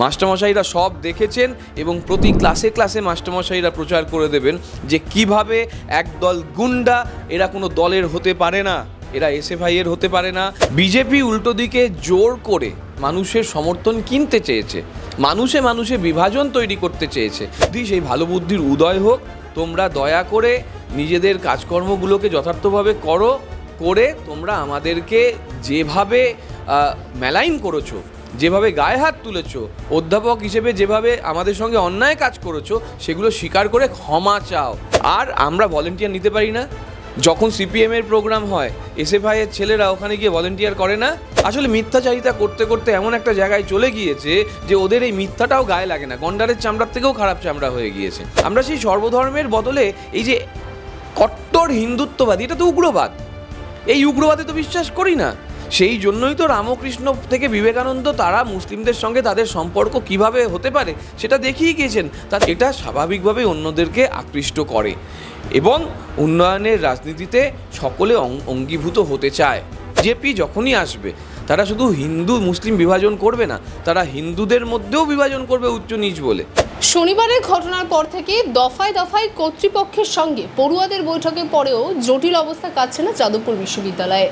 মাস্টারমশাইরা সব দেখেছেন এবং প্রতি ক্লাসে ক্লাসে মাস্টারমশাইরা প্রচার করে দেবেন যে কিভাবে একদল গুন্ডা, এরা কোনো দলের হতে পারে না, এরা এসএফআই এর হতে পারে না। বিজেপি উল্টো দিকে জোর করে মানুষের সমর্থন কিনতে চেয়েছে, মানুষে মানুষে বিভাজন তৈরি করতে চেয়েছে। যদি সেই ভালো বুদ্ধির উদয় হোক, তোমরা দয়া করে নিজেদের কাজকর্মগুলোকে যথার্থভাবে করে তোমরা আমাদেরকে যেভাবে মেলাইন করেছো, যেভাবে গায়ে হাত তুলেছো, অধ্যাপক হিসেবে যেভাবে আমাদের সঙ্গে অন্যায় কাজ করেছো, সেগুলো স্বীকার করে ক্ষমা চাও। আর আমরা ভলেন্টিয়ার নিতে পারি না? যখন সিপিএমের প্রোগ্রাম হয়, এসএফআই এর ছেলেরা ওখানে গিয়ে ভলেন্টিয়ার করে না? আসলে মিথ্যাচারিতা করতে করতে এমন একটা জায়গায় চলে গিয়েছে যে ওদের এই মিথ্যাটাও গায়ে লাগে না, গন্ডারের চামড়ার থেকেও খারাপ চামড়া হয়ে গিয়েছে। আমরা সেই সর্বধর্মের বদলে এই যে কট্টর হিন্দুত্ববাদী, এটা তো উগ্রবাদ, এই উগ্রবাদে তো বিশ্বাস করি না। সেই জন্যই তো রামকৃষ্ণ থেকে বিবেকানন্দ তারা মুসলিমদের সঙ্গে তাদের সম্পর্ক কিভাবে হতে পারে সেটা দেখিয়ে গিয়েছেন। তার এটা স্বাভাবিকভাবেই অন্যদেরকে আকৃষ্ট করে এবং উন্নয়নের রাজনীতিতে সকলে অঙ্গীভূত হতে চায়। বিজেপি যখনই আসবে, তারা শুধু হিন্দু মুসলিম বিভাজন করবে না, তারা হিন্দুদের মধ্যেও বিভাজন করবে উচ্চ নিচ বলে। শনিবারের ঘটনার পর থেকে দফায় দফায় কর্তৃপক্ষের সঙ্গে পড়ুয়াদের বৈঠকের পরেও জটিল অবস্থা কাটছে না যাদবপুর বিশ্ববিদ্যালয়ে।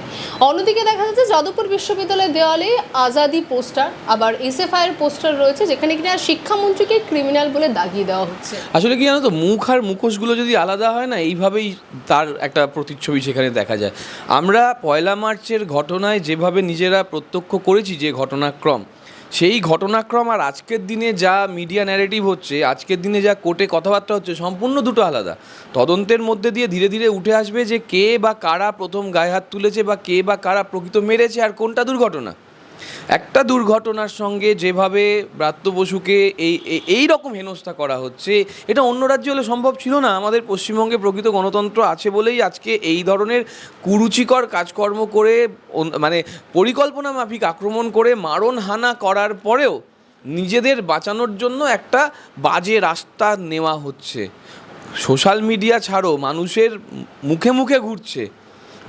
অন্যদিকে দেখা যাচ্ছে যাদবপুর বিশ্ববিদ্যালয়ের দেওয়ালে আজাদি পোস্টার, আবার এসএফআই এর পোস্টার রয়েছে, যেখানে কিনা শিক্ষামন্ত্রীকে ক্রিমিনাল বলে দাগিয়ে দেওয়া হচ্ছে। আসলে কি জানো তো, মুখ আর মুখোশগুলো যদি আলাদা হয় না, এইভাবেই তার একটা প্রতিচ্ছবি সেখানে দেখা যায়। আমরা 1 মার্চের ঘটনায় যেভাবে নিজেরা প্রত্যক্ষ করেছি যে ঘটনাক্রম, সেই ঘটনাক্রম আর আজকের দিনে যা মিডিয়া ন্যারেটিভ হচ্ছে, আজকের দিনে যা কোর্টে কথাবার্তা হচ্ছে, সম্পূর্ণ দুটো আলাদা। তদন্তের মধ্যে দিয়ে ধীরে ধীরে উঠে আসবে যে কে বা কারা প্রথম গায়ে হাত তুলেছে বা কে বা কারা প্রকৃত মেরেছে আর কোনটা দুর্ঘটনা। একটা দুর্ঘটনার সঙ্গে যেভাবে ব্রাত্য বসুকে এই রকম হেনস্থা করা হচ্ছে, এটা অন্য রাজ্যে হলে সম্ভব ছিল না। আমাদের পশ্চিমবঙ্গে প্রকৃত গণতন্ত্র আছে বলেই আজকে এই ধরনের কুরুচিকর কাজকর্ম করে, মানে পরিকল্পনা মাফিক আক্রমণ করে মারণ হানা করার পরেও নিজেদের বাঁচানোর জন্য একটা বাজে রাস্তা নেওয়া হচ্ছে। সোশ্যাল মিডিয়া ছাড়ো, মানুষের মুখে মুখে ঘুরছে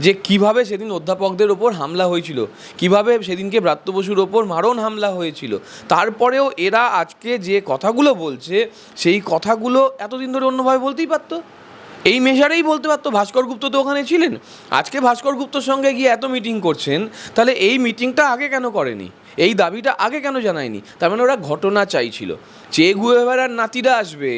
যে কিভাবে সেদিন অধ্যাপকদের ওপর হামলা হয়েছিল, কিভাবে সেদিনকে ব্রাত্য বসুর ওপর মারণ হামলা হয়েছিল। তারপরেও এরা আজকে যে কথাগুলো বলছে, সেই কথাগুলো এতদিন ধরে অন্যভাবে বলতেই পারতো, এই মেশারেই বলতে পারতো। ভাস্কর গুপ্ত তো ওখানে ছিলেন, আজকে ভাস্কর গুপ্তর সঙ্গে গিয়ে এত মিটিং করছেন, তাহলে এই মিটিংটা আগে কেন করেনি, এই দাবিটা আগে কেন জানায়নি? তার মানে ওরা ঘটনা চাইছিল। চে গুয়েভারার নাতিরা আসবে,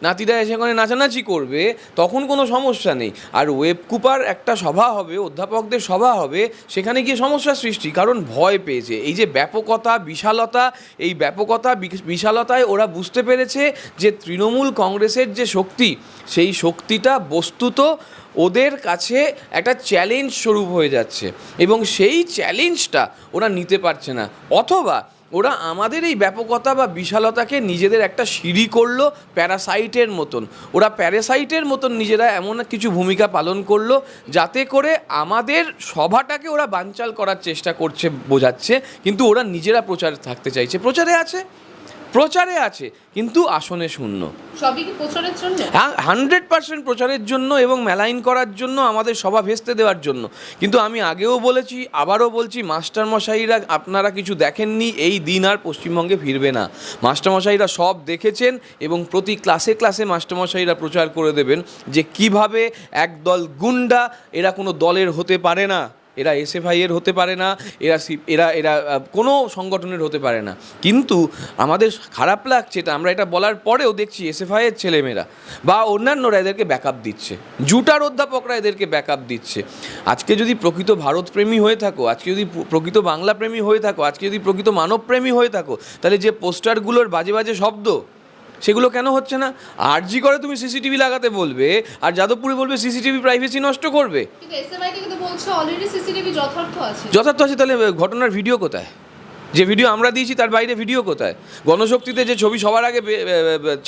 নাতিরা এসে ওখানে নাচানাচি করবে, তখন কোনো সমস্যা নেই। আর ওয়েব কুপার একটা সভা হবে, অধ্যাপকদের সভা হবে, সেখানে গিয়ে সমস্যার সৃষ্টি, কারণ ভয় পেয়েছে। এই যে ব্যাপকতা বিশালতা, এই ব্যাপকতা বিশালতায় ওরা বুঝতে পেরেছে যে তৃণমূল কংগ্রেসের যে শক্তি, সেই শক্তিটা বস্তুত ওদের কাছে একটা চ্যালেঞ্জ স্বরূপ হয়ে যাচ্ছে এবং সেই চ্যালেঞ্জটা ওরা নিতে পারছে না। অথবা ওরা আমাদের এই ব্যাপকতা বা বিশালতাকে নিজেদের একটা সিঁড়ি করলো প্যারাসাইটের মতন। ওরা প্যারাসাইটের মতন নিজেরা এমন কিছু ভূমিকা পালন করলো যাতে করে আমাদের সভাটাকে ওরা বানচাল করার চেষ্টা করছে বোঝাচ্ছে, কিন্তু ওরা নিজেরা প্রচারে থাকতে চাইছে। প্রচারে আছে কিন্তু আসনে শূন্য। সবই কি প্রচারের জন্য? হ্যাঁ, 100% প্রচারের জন্য এবং মেলাইন করার জন্য, আমাদের সভা ভেস্তে দেওয়ার জন্য। কিন্তু আমি আগেও বলেছি, আবারও বলছি, মাস্টারমশাইরা আপনারা কিছু দেখেননি, এই দিন আর পশ্চিমবঙ্গে ফিরবে না। মাস্টারমশাইরা সব দেখেছেন এবং প্রতি ক্লাসে ক্লাসে মাস্টারমশাইরা প্রচার করে দেবেন যে কিভাবে একদল গুন্ডা, এরা কোনো দলের হতে পারে না, এরা এসএফআই এর হতে পারে না, এরা কোনো সংগঠনের হতে পারে না। কিন্তু আমাদের খারাপ লাগছে এটা, আমরা এটা বলার পরেও দেখছি এসএফআই এর ছেলেমেয়েরা বা অন্যান্যরা এদেরকে ব্যাকআপ দিচ্ছে, জুটার অধ্যাপকরা এদেরকে ব্যাকআপ দিচ্ছে। আজকে যদি প্রকৃত ভারতপ্রেমী হয়ে থাকো, আজকে যদি প্রকৃত বাংলাপ্রেমী হয়ে থাকো, আজকে যদি প্রকৃত মানবপ্রেমী হয়ে থাকো, তাহলে যে পোস্টারগুলোর বাজে বাজে শব্দ, সেগুলো কেন হচ্ছে না? আরজি করে তুমি সিসিটিভি লাগাতে বলবে, আর যাদবপুরে বলবে সিসিটিভি প্রাইভেসি নষ্ট করবে। কিন্তু এসএফআই কিন্তু বলছে অলরেডি সিসিটিভি যথার্থ আছে। তাহলে ঘটনার ভিডিও কোথায়? যে ভিডিও আমরা দিয়েছি তার বাইরে ভিডিও কোথায়? গণশক্তিতে যে ছবি সবার আগে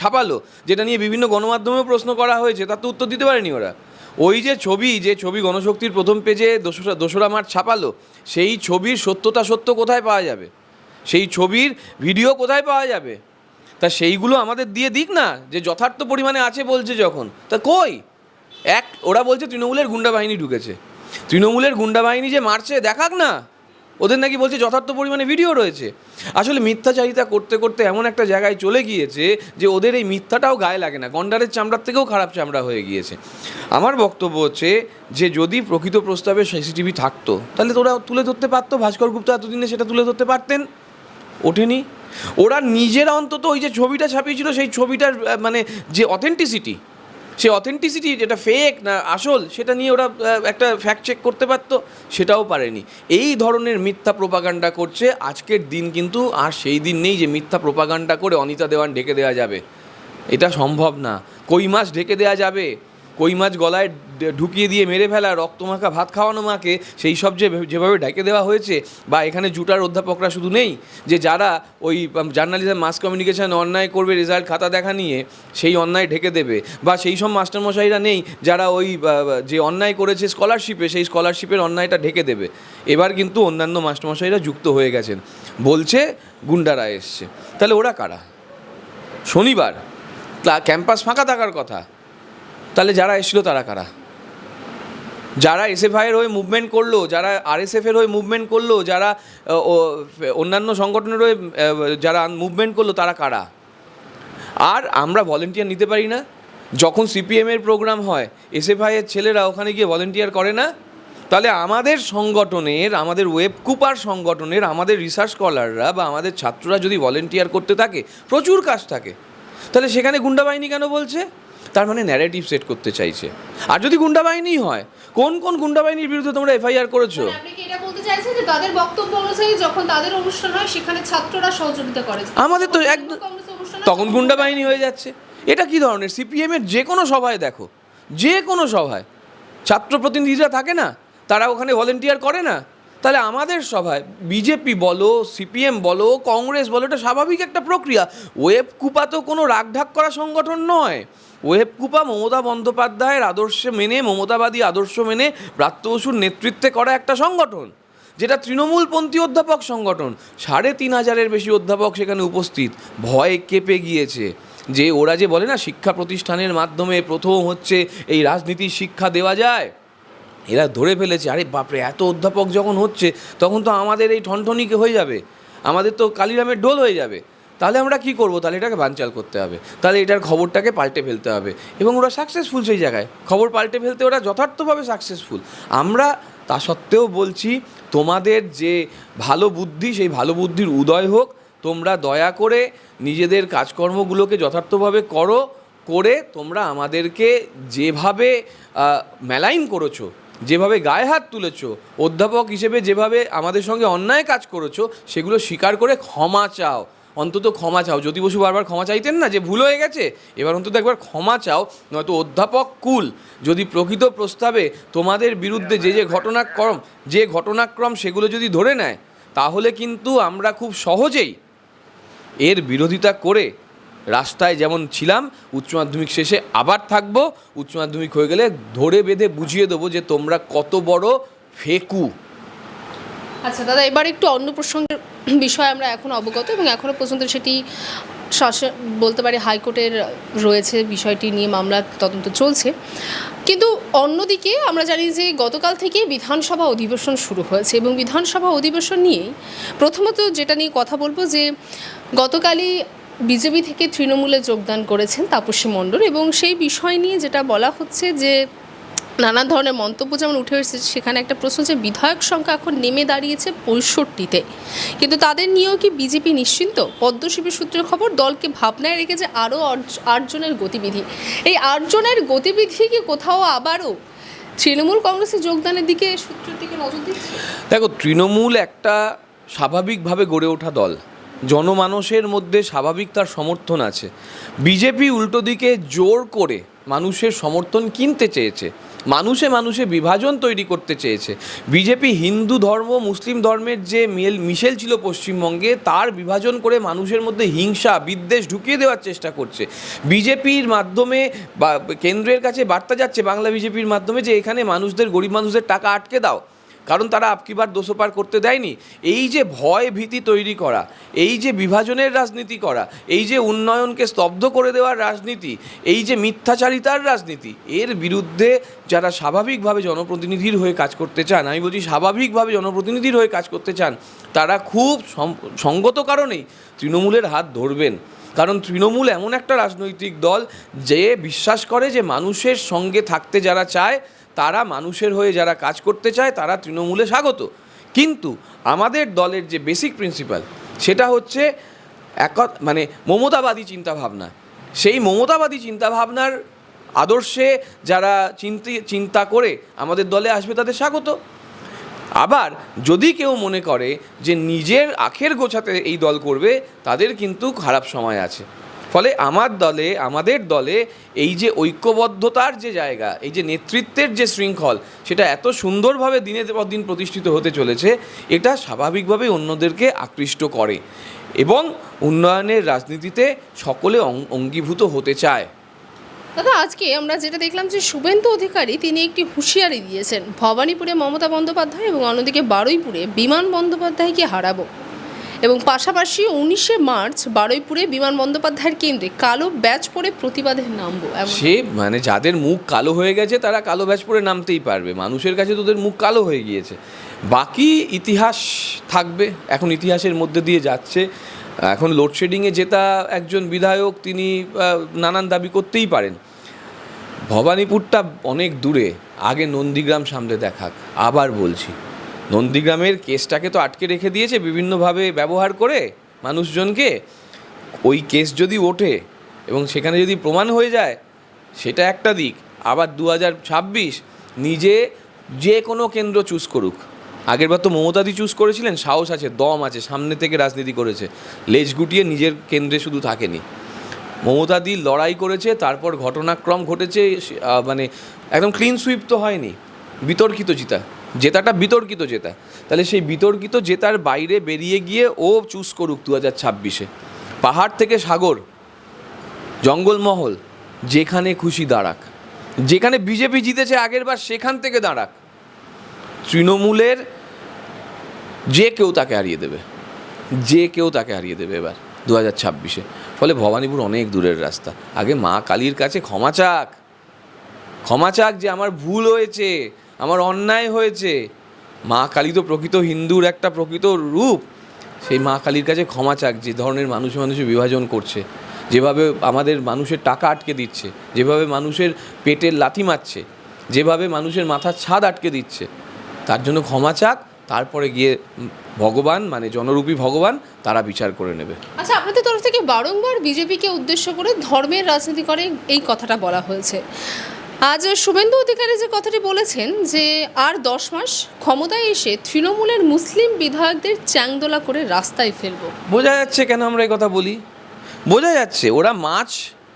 ছাপালো, যেটা নিয়ে বিভিন্ন গণমাধ্যমেও প্রশ্ন করা হয়েছে, তার তো উত্তর দিতে পারেনি ওরা। ওই যে ছবি গণশক্তির প্রথম পেজে 2রা মার্চ ছাপালো, সেই ছবির সত্য কোথায় পাওয়া যাবে? সেই ছবির ভিডিও কোথায় পাওয়া যাবে? তা সেইগুলো আমাদের দিয়ে দিক না, যে যথার্থ পরিমাণে আছে বলছে যখন। তা কই? ওরা বলছে তৃণমূলের গুন্ডা বাহিনী ঢুকেছে, তৃণমূলের গুন্ডা বাহিনী যে মারছে দেখাক না, ওদের নাকি বলছে যথার্থ পরিমাণে ভিডিও রয়েছে। আসলে মিথ্যাচারিতা করতে করতে এমন একটা জায়গায় চলে গিয়েছে যে ওদের এই মিথ্যাটাও গায়ে লাগে না, গন্ডারের চামড়ার থেকেও খারাপ চামড়া হয়ে গিয়েছে। আমার বক্তব্য হচ্ছে যে যদি প্রকৃত প্রস্তাবে সিসিটিভি থাকতো তাহলে তো ওরা তুলে ধরতে পারতো, ভাস্কর গুপ্তা এতদিনে সেটা তুলে ধরতে পারতেন, ওঠেনি। ওরা নিজেরা অন্তত ওই যে ছবিটা ছাপিয়েছিল সেই ছবিটার মানে যে অথেন্টিসিটি, সে অথেন্টিসিটি যেটা ফেক না আসল সেটা নিয়ে ওরা একটা ফ্যাক্ট চেক করতে পারতো, সেটাও পারেনি। এই ধরনের মিথ্যা প্রোপাগান্ডা করছে। আজকের দিন কিন্তু আর সেই দিন নেই যে মিথ্যা প্রোপাগান্ডা করে অনিতা দেওয়ান ঢেকে দেওয়া যাবে, এটা সম্ভব না। কই মাছ ঢেকে দেওয়া যাবে, কই মাছ গলায় ঢুকিয়ে দিয়ে মেরে ফেলা, রক্তমাখা ভাত খাওয়ানো মাকে, সেই সব যেভাবে ঢেকে দেওয়া হয়েছে। বা এখানে জুটার অধ্যাপকরা শুধু নেই যে যারা ওই জার্নালিজম মাস কমিউনিকেশন অন্যায় করবে রেজাল্ট খাতা দেখা নিয়ে, সেই অন্যায় ঢেকে দেবে। বা সেই সব মাস্টারমশাইরা নেই যারা ওই যে অন্যায় করেছে স্কলারশিপে, সেই স্কলারশিপের অন্যায়টা ঢেকে দেবে। এবার কিন্তু অন্যান্য মাস্টারমশাইরা যুক্ত হয়ে গেছেন, বলছে গুন্ডারা এসছে। তাহলে ওরা কারা? শনিবার ক্যাম্পাস ফাঁকা থাকার কথা, তাহলে যারা এসেছিল তারা কারা? যারা এসএফআইয়ের হয়ে মুভমেন্ট করলো, যারা আরএসএফের হয়ে মুভমেন্ট করলো, যারা অন্যান্য সংগঠনের হয়ে যারা মুভমেন্ট করলো, তারা কারা? আর আমরা ভলেন্টিয়ার নিতে পারি না? যখন সিপিএমের প্রোগ্রাম হয় এসএফআইয়ের ছেলেরা ওখানে গিয়ে ভলেন্টিয়ার করে না? তাহলে আমাদের সংগঠনের, আমাদের ওয়েব কুপার সংগঠনের, আমাদের রিসার্চ স্কলাররা বা আমাদের ছাত্ররা যদি ভলেন্টিয়ার করতে থাকে, প্রচুর কাজ থাকে, তাহলে সেখানে গুন্ডা বাহিনী কেন বলছে? তার মানে ন্যারেটিভ সেট করতে চাইছে। আর যদি গুন্ডা বাহিনী হয়, কোন কোন গুন্ডা বাহিনীর বিরুদ্ধে তোমরা এফআইআর করেছো? আপনি কি এটা বলতে চাইছেন যে তাদের বক্তব্য অনুযায়ী যখন তাদের অনুষ্ঠান হয় সেখানে ছাত্ররা সহযোগিতা করে? আমাদের তো একদম তখন গুন্ডা বাহিনী হয়ে যাচ্ছে। এটা কি ধরনের? সিপিএমের যে কোনো সভায় দেখো, যে কোনো সভায় ছাত্র প্রতিনিধিরা থাকে না, তারা ওখানে ভলেন্টিয়ার করে না? তাহলে আমাদের সভায় বিজেপি বলো, সিপিএম বলো, কংগ্রেস বলো, এটা স্বাভাবিক একটা প্রক্রিয়া। ওয়েব কুপা তো কোনো রাগঢাক করা সংগঠন নয়। ওয়েব কুপা মমতা বন্দ্যোপাধ্যায়ের আদর্শে মেনে, মমতাবাদী আদর্শ মেনে ব্রাত্য বসুর নেতৃত্বে করা একটা সংগঠন, যেটা তৃণমূলপন্থী অধ্যাপক সংগঠন। 3,500-এর বেশি অধ্যাপক সেখানে উপস্থিত, ভয়ে কেঁপে গিয়েছে। যে ওরা যে বলে না শিক্ষা প্রতিষ্ঠানের মাধ্যমে প্রথম হচ্ছে এই রাজনীতির শিক্ষা দেওয়া যায়, এরা ধরে ফেলেছে আরে বাপরে এত অধ্যাপক যখন হচ্ছে তখন তো আমাদের এই ঠনঠনিকে হয়ে যাবে, আমাদের তো কালিরামের ডোল হয়ে যাবে। তাহলে আমরা কি করব? তাহলে এটাকে বানচাল করতে হবে, তাহলে এটার খবরটাকে পাল্টে ফেলতে হবে। এবং ওরা সাকসেসফুল সেই জায়গায়, খবর পাল্টে ফেলতে ওরা যথার্থভাবে সাকসেসফুল। আমরা তা সত্ত্বেও বলছি তোমাদের যে ভালো বুদ্ধি, সেই ভালো বুদ্ধির উদয় হোক। তোমরা দয়া করে নিজেদের কাজকর্মগুলোকে যথার্থভাবে করো, করে তোমরা আমাদেরকে যেভাবে মেলাইন করেছো, যেভাবে গায়ে হাত তুলেছো, অধ্যাপক হিসেবে যেভাবে আমাদের সঙ্গে অন্যায় কাজ করেছো, সেগুলো স্বীকার করে ক্ষমা চাও, অন্তত ক্ষমা চাও। জ্যোতি বসু বারবার ক্ষমা চাইতেন না যে ভুল হয়ে গেছে, এবার অন্তত একবার ক্ষমা চাও। নয়তো অধ্যাপক কুল যদি প্রকৃত প্রস্তাবে তোমাদের বিরুদ্ধে যে ঘটনাক্রম সেগুলো যদি ধরে নেয়, তাহলে কিন্তু আমরা খুব সহজেই এর বিরোধিতা করে রাস্তায় যেমন ছিলাম, উচ্চ মাধ্যমিক শেষে আবার থাকবো। উচ্চ মাধ্যমিক হয়ে গেলে ধরে বেঁধে বুঝিয়ে দেবো যে তোমরা কত বড় ফেকু। আচ্ছা দাদা, এবার একটু অন্য প্রসঙ্গের বিষয়ে আমরা এখন অবগত, এবং এখনও পর্যন্ত সেটি বলতে পারি হাইকোর্টের রয়েছে, বিষয়টি নিয়ে মামলা তদন্ত চলছে। কিন্তু অন্যদিকে আমরা জানি যে গতকাল থেকে বিধানসভা অধিবেশন শুরু হয়েছে, এবং বিধানসভা অধিবেশন নিয়েই প্রথমত যেটা নিয়ে কথা বলবো যে গতকালই বিজেপি থেকে তৃণমূলে যোগদান করেছেন তাপসী মণ্ডল, এবং সেই বিষয় নিয়ে যেটা বলা হচ্ছে যে নানা ধরনের মন্তব্য যেমন উঠে এসেছে, সেখানে একটা প্রশ্ন যে বিধায়ক সংখ্যা এখন নেমে দাঁড়িয়েছে 65-তে, কিন্তু তাদের নিয়েও কি বিজেপি নিশ্চিন্ত? পদ্মশিবির সূত্রের খবর দলকে ভাবনায় রেখেছে আরও 8 জনের গতিবিধি। এই 8 জনের গতিবিধি কি কোথাও আবারও তৃণমূল কংগ্রেসে যোগদানের দিকে, সূত্রের দিকে নজর দিচ্ছে? দেখো, তৃণমূল একটা স্বাভাবিকভাবে গড়ে ওঠা দল, জনমানসের মধ্যে স্বাভাবিক তার সমর্থন আছে। বিজেপি উল্টো দিকে জোর করে মানুষের সমর্থন কিনতে চেয়েছে, মানুষে বিভাজন তৈরি করতে চেয়েছে। বিজেপি হিন্দু ধর্ম মুসলিম ধর্মের যে মিশেল ছিল পশ্চিমবঙ্গে, তার বিভাজন করে মানুষের মধ্যে হিংসা বিদ্বেষ ঢুকিয়ে দেওয়ার চেষ্টা করছে। বিজেপির মাধ্যমে কেন্দ্রের কাছে বার্তা যাচ্ছে, বাংলা বিজেপির মাধ্যমে, যে এখানে মানুষদের, গরিব মানুষদের টাকা আটকে দাও, কারণ তারা আপকি বার 200 পার করতে দেয়নি। এই যে ভয় ভীতি তৈরি করা, এই যে বিভাজনের রাজনীতি করা, এই যে উন্নয়নকে স্তব্ধ করে দেওয়ার রাজনীতি, এই যে মিথ্যাচারিতার রাজনীতি, এর বিরুদ্ধে যারা স্বাভাবিকভাবে জনপ্রতিনিধির হয়ে কাজ করতে চান, আমি বলছি স্বাভাবিকভাবে জনপ্রতিনিধির হয়ে কাজ করতে চান, তারা খুব সঙ্গত কারণেই তৃণমূলের হাত ধরবেন। কারণ তৃণমূল এমন একটা রাজনৈতিক দল যে বিশ্বাস করে যে মানুষের সঙ্গে থাকতে যারা চায়, তারা মানুষের হয়ে যারা কাজ করতে চায়, তারা তৃণমূলে স্বাগত। কিন্তু আমাদের দলের যে বেসিক প্রিন্সিপাল, সেটা হচ্ছে মানে মমতাবাদী চিন্তাভাবনা। সেই মমতাবাদী চিন্তাভাবনার আদর্শে যারা চিন্তা করে আমাদের দলে আসবে, তাদের স্বাগত। আবার যদি কেউ মনে করে যে নিজের আখের গোছাতে এই দল করবে, তাদের কিন্তু খারাপ সময় আছে। ফলে আমাদের দলে এই যে ঐক্যবদ্ধতার যে জায়গা, এই যে নেতৃত্বের যে শৃঙ্খল, সেটা এত সুন্দরভাবে দিনের পর দিন প্রতিষ্ঠিত হতে চলেছে, এটা স্বাভাবিকভাবেই অন্যদেরকে আকৃষ্ট করে এবং উন্নয়নের রাজনীতিতে সকলে অঙ্গীভূত হতে চায়। দাদা, আজকে আমরা যেটা দেখলাম যে শুভেন্দু অধিকারী তিনি একটি হুঁশিয়ারি দিয়েছেন, ভবানীপুরে মমতা বন্দ্যোপাধ্যায় এবং অন্যদিকে বারুইপুরে বিমান বন্দ্যোপাধ্যায়কে হারাবো, এবং পাশাপাশি 19শে মার্চ বারুইপুরে বিমান বন্দ্যোপাধ্যায়ের কেন্দ্রে কালো ব্যাচ পরে প্রতিবাদে নামবো। সে মানে যাদের মুখ কালো হয়ে গেছে তারা কালো ব্যাচ পরে নামতেই পারবে, মানুষের কাছে তোদের মুখ কালো হয়ে গিয়েছে। বাকি ইতিহাস থাকবে, এখন ইতিহাসের মধ্যে দিয়ে যাচ্ছে। এখন লোডশেডিংয়ে জেতা একজন বিধায়ক, তিনি নানান দাবি করতেই পারেন। ভবানীপুরটা অনেক দূরে, আগে নন্দীগ্রাম সামলে দেখাক। আবার বলছি, নন্দীগ্রামের কেসটাকে তো আটকে রেখে দিয়েছে বিভিন্নভাবে ব্যবহার করে মানুষজনকে। ওই কেস যদি ওঠে এবং সেখানে যদি প্রমাণ হয়ে যায়, সেটা একটা দিক। আবার 2026 নিজে যে কোনো কেন্দ্র চুজ করুক। আগেরবার তো মমতাদি চুজ করেছিলেন, সাহস আছে, দম আছে, সামনে থেকে রাজনীতি করেছে, লেজ গুটিয়ে নিজের কেন্দ্রে শুধু থাকেনি। মমতাদি লড়াই করেছে, তারপর ঘটনাক্রম ঘটেছে, মানে একদম ক্লিন সুইপ তো হয়নি, বিতর্কিত জেতাটা বিতর্কিত জেতা। তাহলে সেই বিতর্কিত জেতার বাইরে বেরিয়ে গিয়ে ও চুজ করুক 2026-এ। পাহাড় থেকে সাগর, জঙ্গলমহল, যেখানে খুশি দাঁড়াক। যেখানে বিজেপি জিতেছে আগেরবার, সেখান থেকে দাঁড়াক। তৃণমূলের যে কেউ তাকে হারিয়ে দেবে এবার 2026-এ। ফলে ভবানীপুর অনেক দূরের রাস্তা। আগে মা কালীর কাছে ক্ষমা চাক যে আমার ভুল হয়েছে, আমার অন্যায় হয়েছে। মা কালী তো প্রকৃত হিন্দুর একটা প্রকৃত রূপ। সেই মা কালীর কাছে ক্ষমা চাক, যে ধরনের মানুষে বিভাজন করছে, যেভাবে আমাদের মানুষের টাকা আটকে দিচ্ছে, যেভাবে মানুষের পেটের লাথি মারছে, যেভাবে মানুষের মাথার ছাদ আটকে দিচ্ছে, তার জন্য ক্ষমা চাক। তারপরে গিয়ে ভগবান, মানে জনরূপী ভগবান, তারা বিচার করে নেবে। আচ্ছা, আপনাদের তরফ থেকে বারংবার বিজেপিকে উদ্দেশ্য করে ধর্মের রাজনীতি করে এই কথাটা বলা হয়েছে। আজ শুভেন্দু অধিকারী যে কথাটি বলেছেন যে আর 10 মাস ক্ষমতায় এসে তৃণমূলের মুসলিম বিধায়কদের চ্যাংদোলা করে রাস্তায় ফেলবো। বোঝা যাচ্ছে কেন আমরা এই কথা বলি। বোঝা যাচ্ছে ওরা মাছ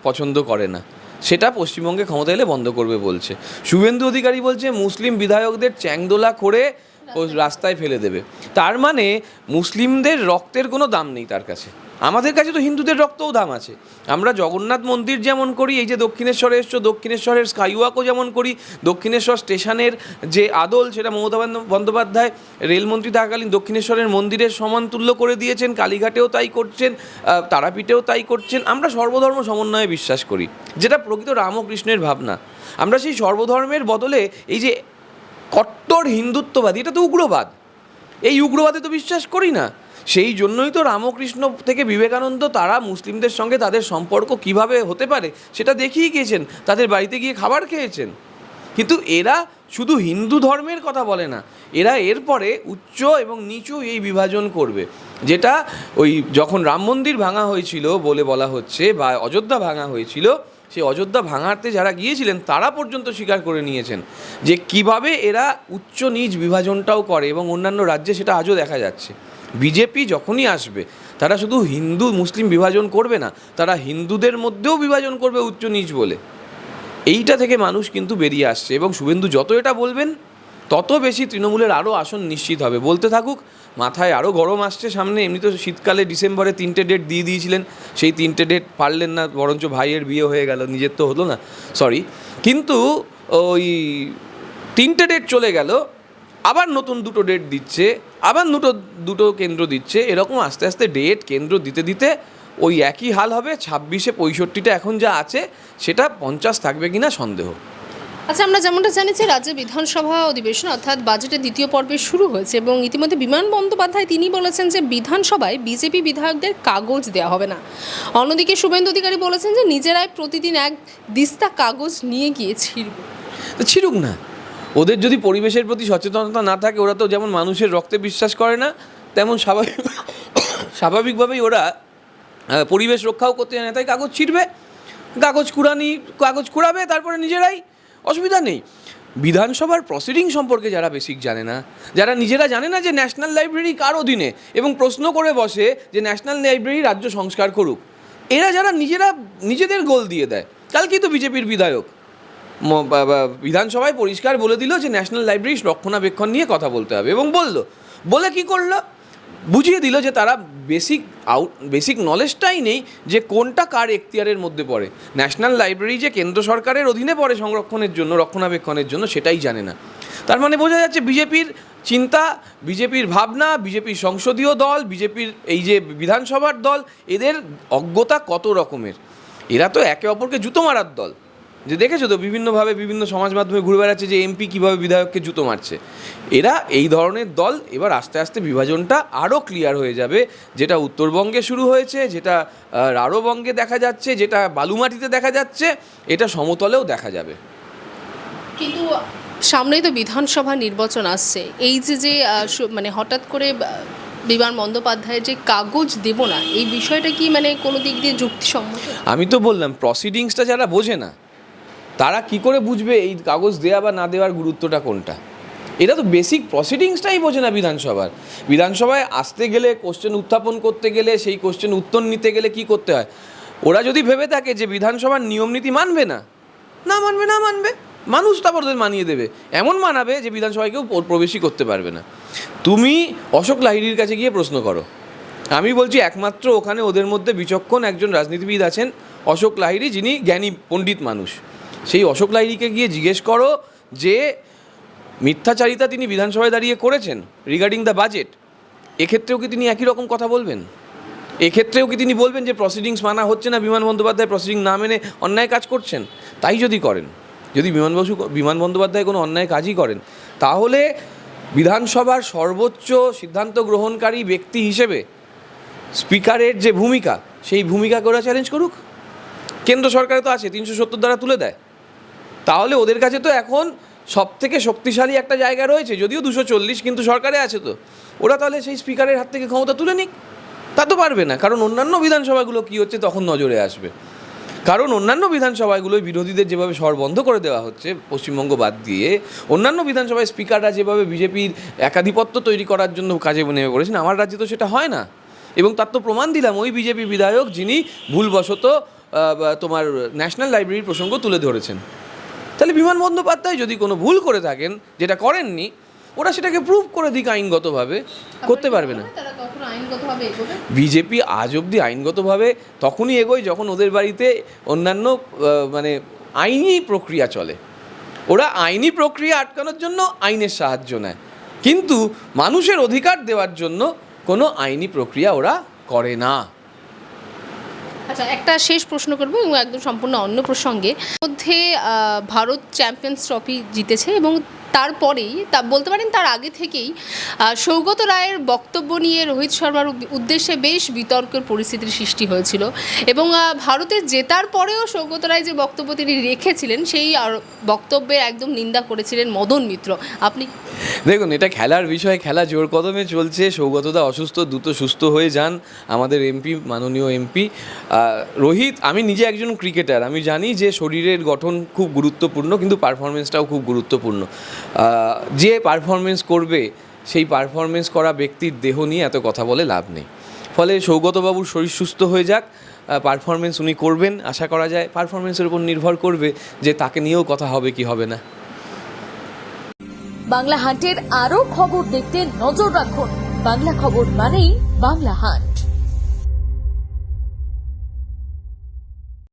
পছন্দ করে না, সেটা পশ্চিমবঙ্গে ক্ষমতা এলে বন্ধ করবে বলছে। শুভেন্দু অধিকারী বলছে মুসলিম বিধায়কদের চ্যাংদোলা করে ও রাস্তায় ফেলে দেবে। তার মানে মুসলিমদের রক্তের কোনো দাম নেই তার কাছে। আমাদের কাছে তো হিন্দুদের রক্তও দাম আছে। আমরা জগন্নাথ মন্দির যেমন করি, এই যে দক্ষিণেশ্বরে এসছো, দক্ষিণেশ্বরের স্কাইওয়াকও যেমন করি, দক্ষিণেশ্বর স্টেশনের যে আদল, সেটা মমতা বন্দ্যোপাধ্যায় রেলমন্ত্রী থাকাকালীন দক্ষিণেশ্বরের মন্দিরের সমানতুল্য করে দিয়েছেন। কালীঘাটেও তাই করছেন, তারাপীঠেও তাই করছেন। আমরা সর্বধর্ম সমন্বয়ে বিশ্বাস করি, যেটা প্রকৃত রামকৃষ্ণের ভাবনা। আমরা সেই সর্বধর্মের বদলে এই যে কট্টর হিন্দুত্ববাদী, এটা তো উগ্রবাদ, এই উগ্রবাদে তো বিশ্বাস করি না। সেই জন্যই তো রামকৃষ্ণ থেকে বিবেকানন্দ তারা মুসলিমদের সঙ্গে তাদের সম্পর্ক কিভাবে হতে পারে সেটা দেখিয়ে গিয়েছেন, তাদের বাড়িতে গিয়ে খাবার খেয়েছেন। কিন্তু এরা শুধু হিন্দু ধর্মের কথা বলে না, এরা এরপরে উচ্চ এবং নিচু এই বিভাজন করবে। যেটা ওই যখন রাম মন্দির ভাঙা হয়েছিল বলে বলা হচ্ছে, বা অযোধ্যা ভাঙা হয়েছিল, সেই অযোধ্যা ভাঙাতে যারা গিয়েছিলেন তারা পর্যন্ত স্বীকার করে নিয়েছেন যে কিভাবে এরা উচ্চ নীচ বিভাজনটাও করে, এবং অন্যান্য রাজ্যে সেটা আজও দেখা যাচ্ছে। বিজেপি যখনই আসবে, তারা শুধু হিন্দু মুসলিম বিভাজন করবে না, তারা হিন্দুদের মধ্যেও বিভাজন করবে উচ্চ নীচ বলে। এইটা থেকে মানুষ কিন্তু বেরিয়ে আসছে, এবং শুভেন্দু যত এটা বলবেন তত বেশি তৃণমূলের আরও আসন নিশ্চিত হবে। বলতে থাকুক, মাথায় আরও গরম আসছে সামনে। এমনি তো শীতকালে ডিসেম্বরে 3টে ডেট দিয়ে দিয়েছিলেন, সেই 3টে ডেট পারলেন না, বরঞ্চ ভাইয়ের বিয়ে হয়ে গেল, নিজের তো হলো না, সরি। কিন্তু ওই 3টে ডেট চলে গেল, আবার নতুন দুটো ডেট দিচ্ছে, আবার দুটো কেন্দ্র দিচ্ছে, এরকম আস্তে আস্তে ডেট কেন্দ্র দিতে দিতে ওই একই হাল হবে। 26-এ 65টা এখন যা আছে সেটা 50 থাকবে কিনা সন্দেহ। আচ্ছা, আমরা যেমনটা জানি যে রাজ্যে বিধানসভা অধিবেশন অর্থাৎ বাজেটের দ্বিতীয় পর্বে শুরু হয়েছে এবং ইতিমধ্যে বিমান বন্দ্যোপাধ্যায় তিনি বলেছেন যে বিধানসভায় বিজেপি বিধায়কদের কাগজ দেওয়া হবে না। অন্যদিকে শুভেন্দু অধিকারী বলেছেন যে নিজেরাই প্রতিদিন এক দিস্তা কাগজ নিয়ে গিয়ে ছিঁড়বে। তো ছিড়ুক না, ওদের যদি পরিবেশের প্রতি সচেতনতা না থাকে, ওরা তো যেমন মানুষের রক্তে বিশ্বাস করে না, তেমন স্বাভাবিকভাবেই ওরা পরিবেশ রক্ষাও করতে জানে, তাই কাগজ ছিঁড়বে, কাগজ কুড়াবে, তারপরে নিজেরাই, অসুবিধা নেই। বিধানসভার প্রসিডিং সম্পর্কে যারা বেসিক জানে না, যারা নিজেরা জানে না যে ন্যাশনাল লাইব্রেরি কার অধীনে, এবং প্রশ্ন করে বসে যে ন্যাশনাল লাইব্রেরি রাজ্য সংস্কার করুক, যারা নিজেদের গোল দিয়ে দেয়। কালকেই তো বিজেপির বিধায়ক বিধানসভায় পরিষ্কার বলে দিল যে ন্যাশনাল লাইব্রেরি রক্ষণাবেক্ষণ নিয়ে কথা বলতে হবে, এবং বলে কি করলো, বুঝিয়ে দিল যে তারা বেসিক নলেজটাই নেই যে কোনটা কার এখতিয়ারের মধ্যে পড়ে। ন্যাশনাল লাইব্রেরি যে কেন্দ্র সরকারের অধীনে পড়ে সংরক্ষণের জন্য, রক্ষণাবেক্ষণের জন্য, সেটাই জানে না। তার মানে বোঝা যাচ্ছে বিজেপির চিন্তা, বিজেপির ভাবনা, বিজেপির সংসদীয় দল, বিজেপির এই যে বিধানসভার দল, এদের অজ্ঞতা কত রকমের। এরা তো একে অপরকে জুতো মারার দল। যে দেখেছো তো বিভিন্নভাবে বিভিন্ন সমাজ মাধ্যমে ঘুরে বেড়াচ্ছে যে এমপি কীভাবে বিধায়ককে জুতো মারছে। এরা এই ধরনের দল। এবার আস্তে আস্তে বিভাজনটা আরও ক্লিয়ার হয়ে যাবে, যেটা উত্তরবঙ্গে শুরু হয়েছে, যেটা রাঢ়বঙ্গে দেখা যাচ্ছে, যেটা বালুমাটিতে দেখা যাচ্ছে, এটা সমতলেও দেখা যাবে। কিন্তু সামনেই তো বিধানসভা নির্বাচন আসছে, এই যে মানে হঠাৎ করে বিমান বন্দ্যোপাধ্যায়ের যে কাগজ দেব না, এই বিষয়টা কি মানে কোনো দিক দিয়ে যুক্তিসম্মত? আমি তো বললাম প্রসিডিংসটা যারা বোঝে না তারা কি করে বুঝবে এই কাগজ দেওয়া বা না দেওয়ার গুরুত্বটা কোনটা। এটা তো বেসিক প্রসিডিংসটাই বোঝে না বিধানসভায় আসতে গেলে, কোশ্চেন উত্থাপন করতে গেলে, সেই কোশ্চেন উত্তর নিতে গেলে কি করতে হয়। ওরা যদি ভেবে থাকে যে বিধানসভার নিয়মনীতি মানবে না, মানুষ তারপর ওদের মানিয়ে দেবে, এমন মানাবে যে বিধানসভায় কেউ প্রবেশই করতে পারবে না। তুমি অশোক লাহিড়ীর কাছে গিয়ে প্রশ্ন করো। আমি বলছি একমাত্র ওখানে ওদের মধ্যে বিচক্ষণ একজন রাজনীতিবিদ আছেন, অশোক লাহিড়ী, যিনি জ্ঞানী পণ্ডিত মানুষ। সেই অশোক লাহিড়ীকে গিয়ে জিজ্ঞেস করো যে মিথ্যাচারিতা তিনি বিধানসভায় দাঁড়িয়ে করেছেন রিগার্ডিং দ্য বাজেট, এক্ষেত্রেও কি তিনি একই রকম কথা বলবেন? এক্ষেত্রেও কি তিনি বলবেন যে প্রসিডিংস মানা হচ্ছে না, বিমান বন্দ্যোপাধ্যায় প্রসিডিং না মেনে অন্যায় কাজ করছেন? তাই যদি করেন, যদি বিমান বন্দ্যোপাধ্যায় কোনো অন্যায় কাজই করেন, তাহলে বিধানসভার সর্বোচ্চ সিদ্ধান্ত গ্রহণকারী ব্যক্তি হিসেবে স্পিকারের যে ভূমিকা, সেই ভূমিকাকে ওরা চ্যালেঞ্জ করুক। কেন্দ্র সরকারে তো আছে, 370 দ্বারা তুলে দেয়। তাহলে ওদের কাছে তো এখন সব থেকে শক্তিশালী একটা জায়গা রয়েছে, যদিও 240, কিন্তু সরকারে আছে তো। ওরা তাহলে সেই স্পিকারের হাত থেকে ক্ষমতা তুলে নিক। তা তো পারবে না, কারণ অন্যান্য বিধানসভাগুলো কী হচ্ছে তখন নজরে আসবে। কারণ অন্যান্য বিধানসভাগুলোয় বিরোধীদের যেভাবে স্বর বন্ধ করে দেওয়া হচ্ছে পশ্চিমবঙ্গ বাদ দিয়ে, অন্যান্য বিধানসভায় স্পিকাররা যেভাবে বিজেপির একাধিপত্য তৈরি করার জন্য কাজে নেমে পড়েছেন, আমার রাজ্যে তো সেটা হয় না। এবং তার তো প্রমাণ দিলাম ওই বিজেপি বিধায়ক যিনি ভুলবশত তোমার ন্যাশনাল লাইব্রেরির প্রসঙ্গ তুলে ধরেছেন। তাহলে বিমান বন্দ্যোপাধ্যায় যদি কোনো ভুল করে থাকেন, যেটা করেননি, ওরা সেটাকে প্রুভ করে দিক আইনগতভাবে। করতে পারবে না বিজেপি আজ অবধি আইনগতভাবে তখনই এগোয় যখন ওদের বাড়িতে অন্যান্য মানে আইনি প্রক্রিয়া চলে। ওরা আইনি প্রক্রিয়া আটকানোর জন্য আইনের সাহায্য নেয়, কিন্তু মানুষের অধিকার দেওয়ার জন্য কোনো আইনি প্রক্রিয়া ওরা করে না। আচ্ছা, একটা শেষ প্রশ্ন করবো এবং একদম সম্পূর্ণ অন্য প্রসঙ্গে। মধ্যে ভারত চ্যাম্পিয়ন্স ট্রফি জিতেছে এবং তারপরেই বলতে পারেন তার আগে থেকেই সৌগত রায়ের বক্তব্য নিয়ে রোহিত শর্মার উদ্দেশ্যে বেশ বিতর্কের পরিস্থিতির সৃষ্টি হয়েছিল এবং ভারতের জেতার পরেও সৌগত রায় যে বক্তব্য তিনি রেখেছিলেন সেই বক্তব্যের একদম নিন্দা করেছিলেন মদন মিত্র। আপনি দেখুন, এটা খেলার বিষয়, খেলা জোর কদমে চলছে। সৌগতদা অসুস্থ, দ্রুত সুস্থ হয়ে যান। আমাদের এমপি, মাননীয় এমপি রোহিত, আমি নিজে একজন ক্রিকেটার, আমি জানি যে শরীরের গঠন খুব গুরুত্বপূর্ণ, কিন্তু পারফরমেন্সটাও খুব গুরুত্বপূর্ণ। যে পারফরমেন্স করবে সেই পারফরমেন্স করা ব্যক্তির দেহ নিয়ে এত কথা বলে লাভ নেই। ফলে সৌগতবাবুর শরীর সুস্থ হয়ে যাক, পারফরমেন্স উনি করবেন আশা করা যায়। পারফরমেন্সের উপর নির্ভর করবে যে তাকে নিয়েও কথা হবে কি হবে না। বাংলা হান্টের আরও খবর দেখতে নজর রাখুন। বাংলা খবর মানেই বাংলা হান্ট।